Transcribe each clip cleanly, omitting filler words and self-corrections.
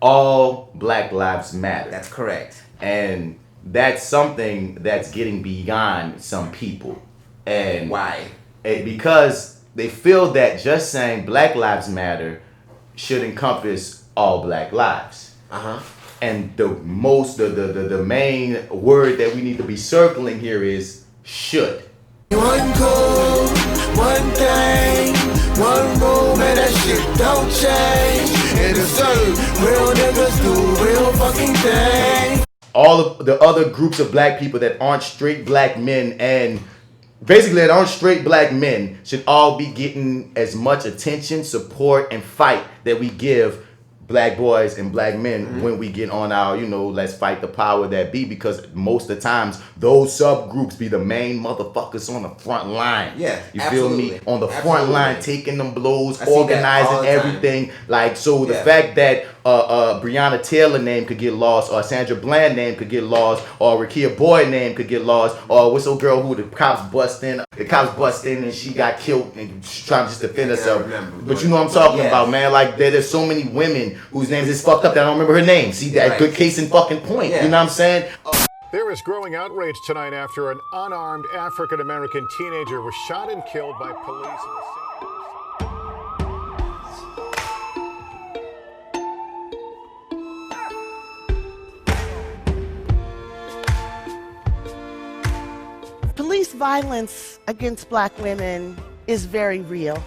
all Black Lives Matter. That's correct. And that's something that's getting beyond some people. And Why? Because they feel that just saying Black Lives Matter should encompass all Black lives. And the main word that we need to be circling here is should. One goal, one thing, one rule, man, that shit don't change. And it's real niggas do real fucking things. All of the other groups of black people that aren't straight black men and basically that aren't straight black men should all be getting as much attention, support, and fight that we give black boys and black men when we get on our, let's fight the power that be, because most of the times those subgroups be the main motherfuckers on the front line. Yeah, you absolutely. feel me? On the front line, taking them blows, I see that all organizing the everything. Like, so the fact that Breonna Taylor name could get lost, or Sandra Bland name could get lost, or Rakia Boyd name could get lost, or what's the girl who the cops bust in and she got killed and trying to just defend herself. But you know what I'm talking about, man. Like, there's so many women whose names is fucked up that I don't remember her name. See, that good case in fucking point. You know what I'm saying? There is growing outrage tonight after an unarmed African-American teenager was shot and killed by police in the Police violence against black women is very real.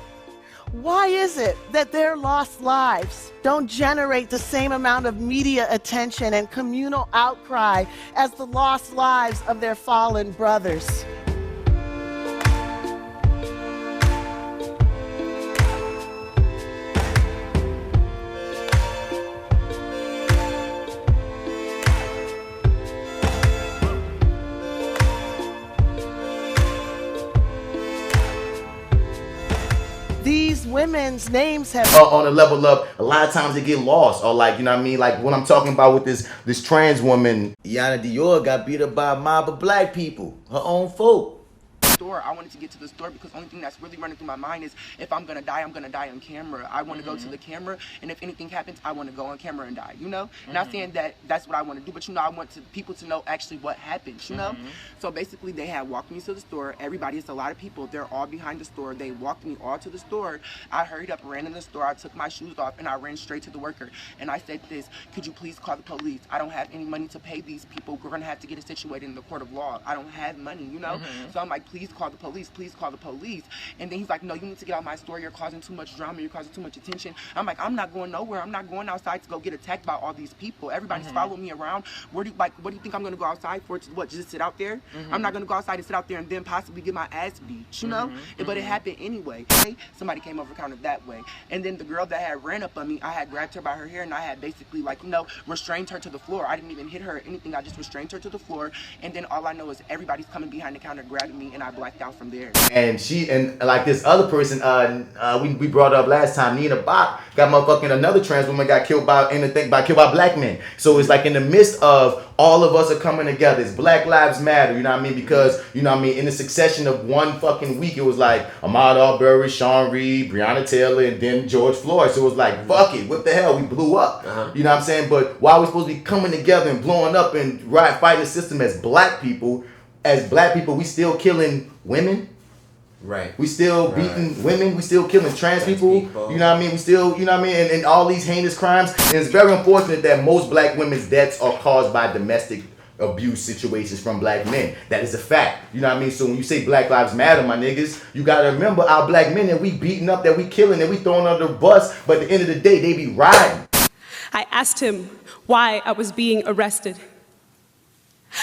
Why is it that their lost lives don't generate the same amount of media attention and communal outcry as the lost lives of their fallen brothers? These women's names have on a level of a lot of times they get lost, or like, you know what I mean, like what I'm talking about with this trans woman, Yana Dior, got beat up by a mob of black people, her own folk. I wanted to get to the store because the only thing that's really running through my mind is if I'm gonna die, I'm gonna die on camera. I want to go to the camera, and if anything happens, I want to go on camera and die, Not saying that that's what I want to do, but I want people to know actually what happened, know? So basically they had walked me to the store. Everybody, it's a lot of people, they're all behind the store. They walked me all to the store. I hurried up, ran in the store, I took my shoes off, and I ran straight to the worker. And I said this, could you please call the police? I don't have any money to pay these people. We're gonna have to get it situated in the court of law. I don't have money, So I'm like, please call the police, please call the police. And then he's like, no, you need to get out of my store. You're causing too much drama. You're causing too much attention. I'm like, I'm not going nowhere. I'm not going outside to go get attacked by all these people. Everybody's following me around. What do you think I'm going to go outside for? To what, just sit out there? I'm not going to go outside and sit out there and then possibly get my ass beat, But it happened anyway. Somebody came over the counter that way. And then the girl that had ran up on me, I had grabbed her by her hair and I had basically restrained her to the floor. I didn't even hit her or anything. I just restrained her to the floor. And then all I know is everybody's coming behind the counter grabbing me and I blacked out from there. And like this other person, we brought up last time, Nina Bach, got motherfucking another trans woman got killed by black men. So it's like in the midst of all of us are coming together. It's Black Lives Matter, you know what I mean? Because, in the succession of one fucking week, it was like Ahmaud Arbery, Sean Reed, Breonna Taylor, and then George Floyd. So it was like, fuck it, what the hell? We blew up. You know what I'm saying? But why are we supposed to be coming together and blowing up and fighting the system as black people? As black people, we still killing women. Right. We still beating women. We still killing trans people. You know what I mean? We still, and all these heinous crimes. And it's very unfortunate that most black women's deaths are caused by domestic abuse situations from black men. That is a fact. You know what I mean? So when you say Black Lives Matter, my niggas, you gotta remember our black men that we beating up, that we killing, that we throwing under the bus. But at the end of the day, they be riding. I asked him why I was being arrested.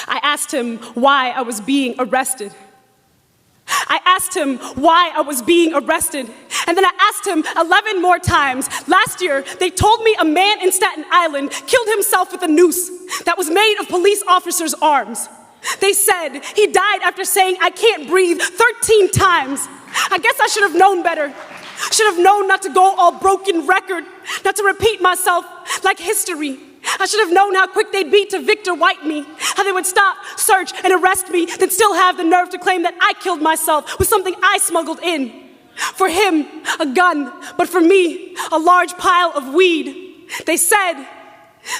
I asked him why I was being arrested. I asked him why I was being arrested. And then I asked him 11 more times. Last year, they told me a man in Staten Island killed himself with a noose that was made of police officers' arms. They said he died after saying, "I can't breathe," 13 times. I guess I should have known better. Should have known not to go all broken record, not to repeat myself like history. I should have known how quick they'd be to Victor White me, how they would stop, search, and arrest me, then still have the nerve to claim that I killed myself with something I smuggled in. For him, a gun, but for me, a large pile of weed. They said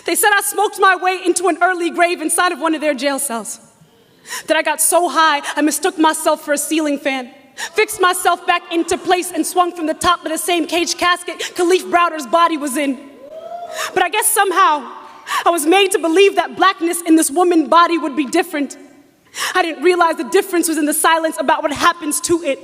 They said I smoked my way into an early grave inside of one of their jail cells. That I got so high, I mistook myself for a ceiling fan, fixed myself back into place and swung from the top of the same cage casket Khalif Browder's body was in. But I guess somehow I was made to believe that blackness in this woman's body would be different. I didn't realize the difference was in the silence about what happens to it.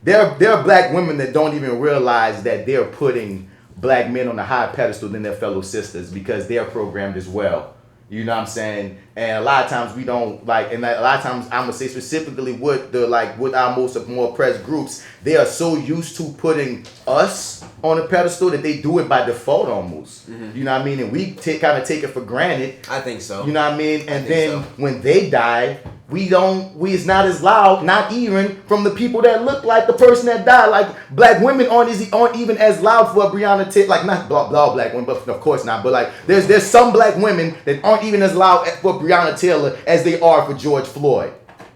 There are black women that don't even realize that they're putting black men on a higher pedestal than their fellow sisters because they're programmed as well. You know what I'm saying? And a lot of times we don't like, and a lot of times I'm gonna say specifically with our most more oppressed groups, they are so used to putting us on a pedestal that they do it by default almost. You know what I mean? And we kind of take it for granted. I think so. You know what I mean? And then when they die, it's not as loud, not even from the people that look like the person that died. Like black women aren't even as loud for Breonna Taylor, like not blah black women, but of course not. But like there's some black women that aren't even as loud for Breonna Taylor as they are for George Floyd.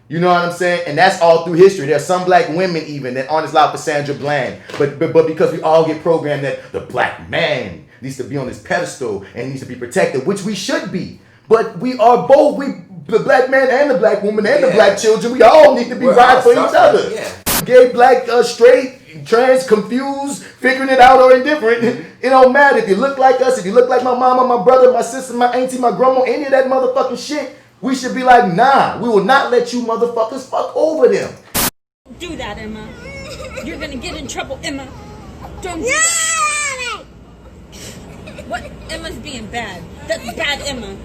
You know what I'm saying? And that's all through history. There's some black women even that aren't as loud for Sandra Bland. But because we all get programmed that the black man needs to be on this pedestal and needs to be protected, which we should be. But we are both, the black man and the black woman and the black children, we all need to be right for each other. Gay, black, straight, trans, confused, figuring it out or indifferent. It don't matter if you look like us, if you look like my mama, my brother, my sister, my auntie, my grandma, any of that motherfucking shit. We should be like, nah, we will not let you motherfuckers fuck over them. Do that, Emma. You're gonna get in trouble, Emma. Don't do that. What? Emma's being bad. That's bad, Emma.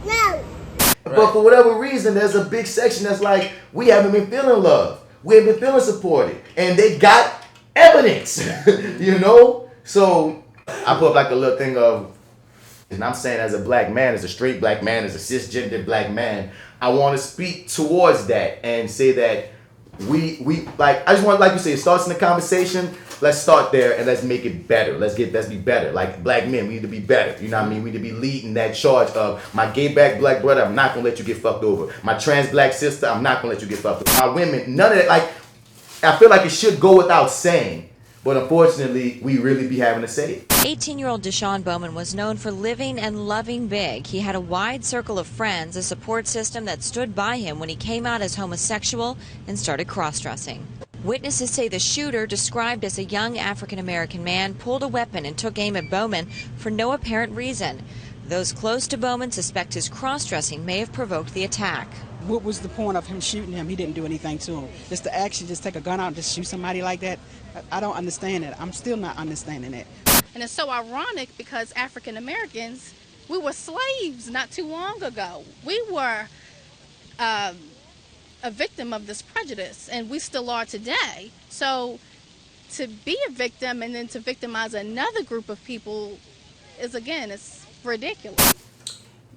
No. But for whatever reason, there's a big section that's like, we haven't been feeling love. We haven't been feeling supported. And they got evidence, you know? So I put up like a little thing of, and I'm saying as a black man, as a straight black man, as a cisgender black man, I want to speak towards that and say that we like, I just want, like you say, it starts in the conversation. Let's start there and let's make it better. Let's be better. Like black men, we need to be better. You know what I mean? We need to be leading that charge of my gay black brother, I'm not gonna let you get fucked over. My trans black sister, I'm not gonna let you get fucked over. My women, none of that. Like, I feel like it should go without saying. But unfortunately, we really be having to say it. 18-year-old Deshaun Bowman was known for living and loving big. He had a wide circle of friends, a support system that stood by him when he came out as homosexual and started cross-dressing. Witnesses say the shooter, described as a young African-American man, pulled a weapon and took aim at Bowman for no apparent reason. Those close to Bowman suspect his cross-dressing may have provoked the attack. What was the point of him shooting him? He didn't do anything to him. Just to actually just take a gun out and just shoot somebody like that, I don't understand it. I'm still not understanding it. And it's so ironic because African Americans, we were slaves not too long ago. We were a victim of this prejudice, and we still are today. So to be a victim and then to victimize another group of people is, again, it's ridiculous.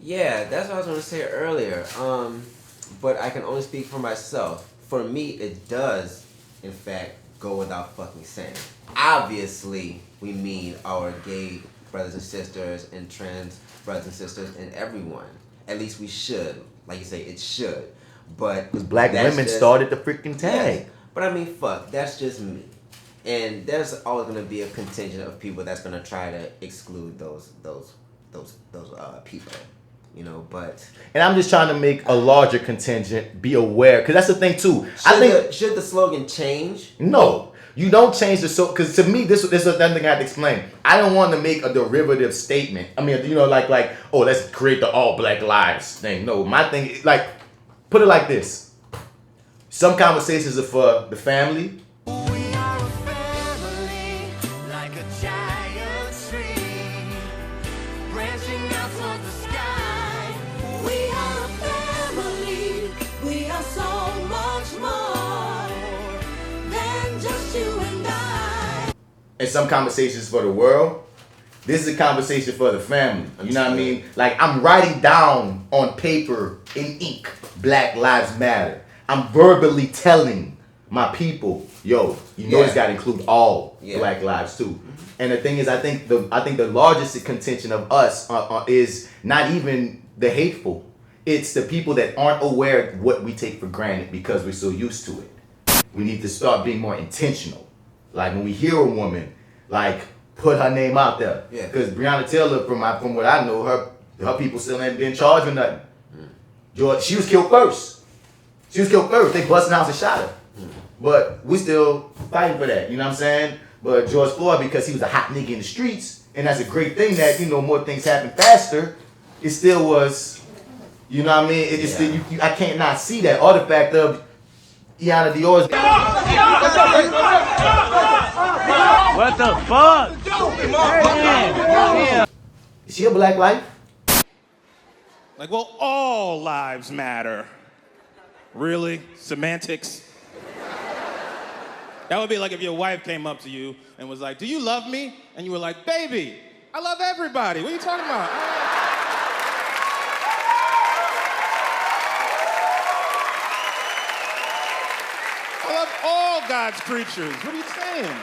Yeah, that's what I was going to say earlier. But I can only speak for myself. For me, it does, in fact, go without fucking saying. Obviously, we mean our gay brothers and sisters and trans brothers and sisters and everyone. At least we should. Like you say, it should. But because black women started the freaking tag. Yeah, but I mean, fuck, that's just me. And there's always going to be a contingent of people that's going to try to exclude those people. You know, but... And I'm just trying to make a larger contingent be aware. Because that's the thing, too. Should the slogan change? No. You don't change the... Because to me, this is another thing I have to explain. I don't want to make a derivative statement. I mean, you know, like, oh, let's create the all black lives thing. No, my thing is, like, put it like this. Some conversations are for the family. And some conversations for the world. This is a conversation for the family. You know what I mean? Like, I'm writing down on paper in ink, Black Lives Matter. I'm verbally telling my people, yo, you know it's got to include all black lives too. And the thing is, I think the largest contention of us is not even the hateful. It's the people that aren't aware of what we take for granted because we're so used to it. We need to start being more intentional. Like when we hear a woman, like put her name out there. Yeah. Because Breonna Taylor, from what I know, her people still ain't been charged with nothing. George, she was killed first. They busted out and shot her. But we still fighting for that. You know what I'm saying? But George Floyd, because he was a hot nigga in the streets, and that's a great thing that, you know, more things happen faster, it still was, you know what I mean? It's still, I can't not see that artifact of Iana Dior's. What the fuck? Is she a black life? Like, well, all lives matter. Really? Semantics? That would be like if your wife came up to you and was like, do you love me? And you were like, baby, I love everybody. What are you talking about? I love all God's creatures. What are you saying?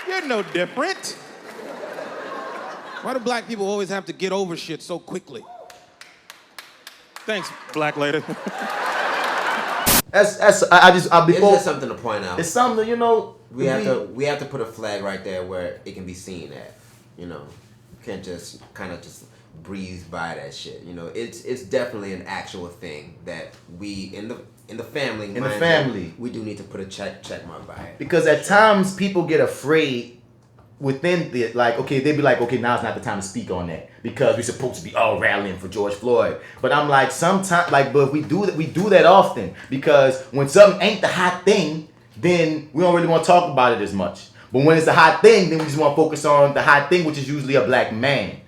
You're no different. Why do black people always have to get over shit so quickly? Thanks, black lady. It's just something to point out. It's something, you know. We have to put a flag right there where it can be seen at. You know, you can't just kind of just breeze by that shit. You know, it's definitely an actual thing that we in the family. We do need to put a check mark by it. Because at times people get afraid within the, like, okay, they'd be like, okay, now's not the time to speak on that because we're supposed to be all rallying for George Floyd. But I'm like, sometimes, like, but we do that often because when something ain't the hot thing, then we don't really want to talk about it as much. But when it's the hot thing, then we just want to focus on the hot thing, which is usually a black man.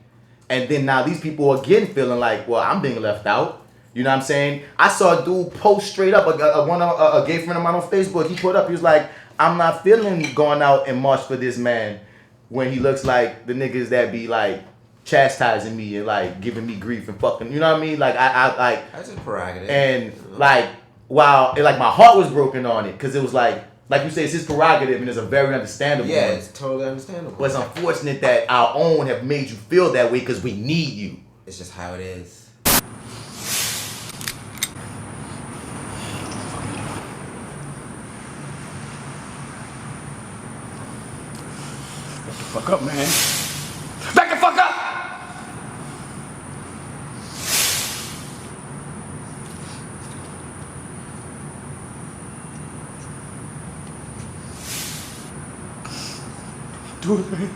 And then now these people are again feeling like, well, I'm being left out. You know what I'm saying? I saw a dude post straight up, a gay friend of mine on Facebook. He put up, he was like, I'm not feeling going out and march for this man when he looks like the niggas that be like chastising me and like giving me grief and fucking, you know what I mean? Like I like that's a prerogative. And like wow, like my heart was broken on it because it was like you say, it's his prerogative and it's a very understandable one. It's totally understandable. But it's unfortunate that our own have made you feel that way because we need you. It's just how it is. Fuck up, man. Back the fuck up! Do it, man.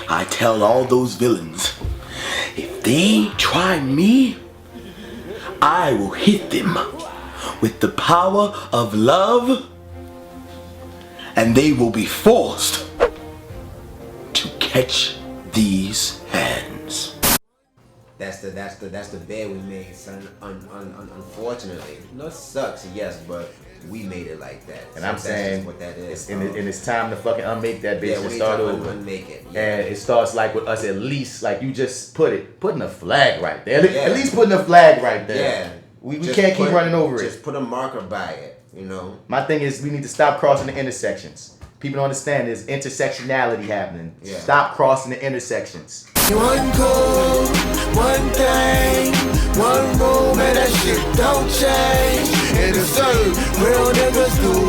I tell all those villains, if they try me, I will hit them with the power of love, and they will be forced to catch these hands. That's the bed we made, son. Unfortunately, no, it sucks, yes, but we made it like that. And so I'm saying, what that is. And it's time to fucking unmake that bitch and we start need to over. Unmake it. Yeah. And it starts like with us, at least like you just putting a flag right there. At least putting a flag right there. Yeah. We can't keep running over it. Just put a marker by it, you know. My thing is we need to stop crossing the intersections. People don't understand there's intersectionality happening. Yeah. Stop crossing the intersections. One code, one thing, one rule, man, that shit don't change. And it's real niggas do